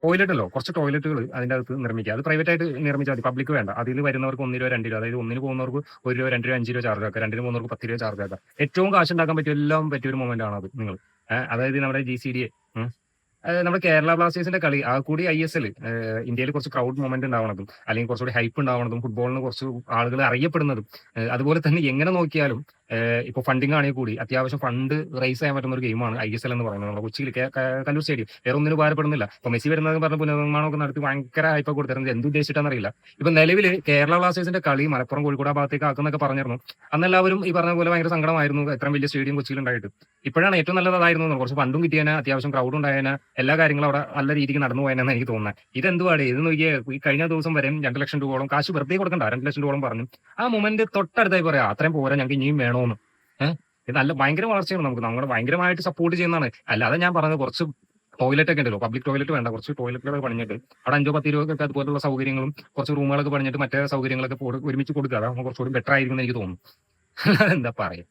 Toilet അല്ലോ, കുറച്ച് ടോയ്ലറ്റുകൾ അതിന്റെ അകത്ത് നിർമ്മിക്കുക. അത് പ്രൈവറ്റ് ആയിട്ട് നിർമ്മിച്ചാൽ മതി, പബ്ലിക് വേണ്ട. അതിൽ വരുന്നവർക്ക് 1 രൂപ 2 രൂപ, അതായത് ഒന്നിന് പോകുന്നവർക്ക് 1 രൂപ 2 രൂപ 5 രൂപ ചാർജ് ആക്കുക, രണ്ടിന് പോകുന്നവർക്ക് 10 രൂപ ചാർജ് ആക്കുക. ഏറ്റവും കാശ് ഉണ്ടാക്കാൻ പറ്റിയ എല്ലാം പറ്റിയ ഒരു മൊമെന്റ് ആണ് അത് നിങ്ങൾ. അതായത് നമ്മുടെ GCDA, നമ്മുടെ കേരള ബ്ലാസ്റ്റേഴ്സിന്റെ കളി ആ കൂടി ISL ഇന്ത്യയിൽ കുറച്ച് ക്രൗഡ് മൊമെന്റ് ഉണ്ടാവണതും, അല്ലെങ്കിൽ കുറച്ചുകൂടി ഹൈപ്പ് ഉണ്ടാവണതും, ഫുട്ബോളിന് കുറച്ച് ആളുകൾ അറിയപ്പെടുന്നതും, അതുപോലെ തന്നെ എങ്ങനെ നോക്കിയാലും ഇപ്പൊ ഫണ്ടിങ് ആണെങ്കിൽ കൂടി അത്യാവശ്യം ഫണ്ട് റൈസ് ചെയ്യാൻ പറ്റുന്ന ഒരു ഗെയിമാണ് ISL എന്ന് പറയുന്നത്. നമ്മുടെ കൊച്ചിയിൽ കല്ലൂർ സ്റ്റേഡിയം വേറെ ഒന്നിനും ഉപകാരപ്പെടുന്നില്ല. ഇപ്പൊ മെസ്സി വരുന്നത് പറഞ്ഞ പുനർനിർമ്മാണമൊക്കെ നടത്തി ഭയങ്കര ഹൈപ്പ് കൊടുത്തിരുന്നത് എന്തുദ്ദേശിച്ചിട്ടാണെന്നറിയില്ല. ഇപ്പൊ നിലവിൽ കേരള ബ്ലാസ്റ്റേഴ്സിന്റെ കളി മലപ്പുറം കോഴിക്കോട് ആ ഭാഗത്തേക്ക് ആക്കുന്നൊക്കെ പറഞ്ഞിരുന്നു. അന്നെല്ലാവരും ഈ പറഞ്ഞ പോലെ ഭയങ്കര സങ്കടമായിരുന്നു, ഇത്രയും വലിയ സ്റ്റേഡിയം കൊച്ചിയിൽ ഉണ്ടായിട്ട്. ഇപ്പോഴാണ് ഏറ്റവും നല്ലത് അതായിരുന്നു, കുറച്ച് ഫണ്ടും കിട്ടിയാൽ അത്യാവശ്യം ക്രൗഡ് ഉണ്ടായാൽ എല്ലാ കാര്യങ്ങളും അവിടെ നല്ല രീതിക്ക് നടന്നു പോയെന്നാണ് എനിക്ക് തോന്നുന്നത്. ഇതെന്തുവാടേ ഇത് നോക്കിയേ, ഈ കഴിഞ്ഞ ദിവസം വരെയും 2 ലക്ഷം രൂപയോളം കാശ് വെറുതെ കൊടുക്കണ്ട, 2 ലക്ഷം രൂപയോളം പറഞ്ഞു. ആ മൊമെന്റ് തൊട്ടടുത്തായി പറയാം അത്രയും പോരാ, ഞങ്ങൾക്ക് ഇനിയും വേണോന്ന്. ഇത് നല്ല ഭയങ്കര വളർച്ചയാണ്, നമ്മൾ ഭയങ്കരമായിട്ട് സപ്പോർട്ട് ചെയ്യുന്നതാണ്. അല്ലാതെ ഞാൻ പറഞ്ഞത് കുറച്ച് ടോയ്ലറ്റ് ഒക്കെ ഉണ്ടല്ലോ, പബ്ലിക് ടോയ്ലറ്റ് വേണ്ട, കുറച്ച് ടോയ്ലറ്റുകൾ പണിഞ്ഞിട്ട് അവിടെ 5-10 രൂപയൊക്കെ അതുപോലുള്ള സൗകര്യങ്ങളും കുറച്ച് റൂമുകളൊക്കെ പണിഞ്ഞിട്ട് മറ്റേ സൗകര്യങ്ങളൊക്കെ ഒരുമിച്ച് കൊടുക്കുക, അതാകുമ്പോൾ കുറച്ചുകൂടി ബെറ്റർ ആയിരിക്കും എന്ന് എനിക്ക് തോന്നുന്നു. എന്താ പറയാ.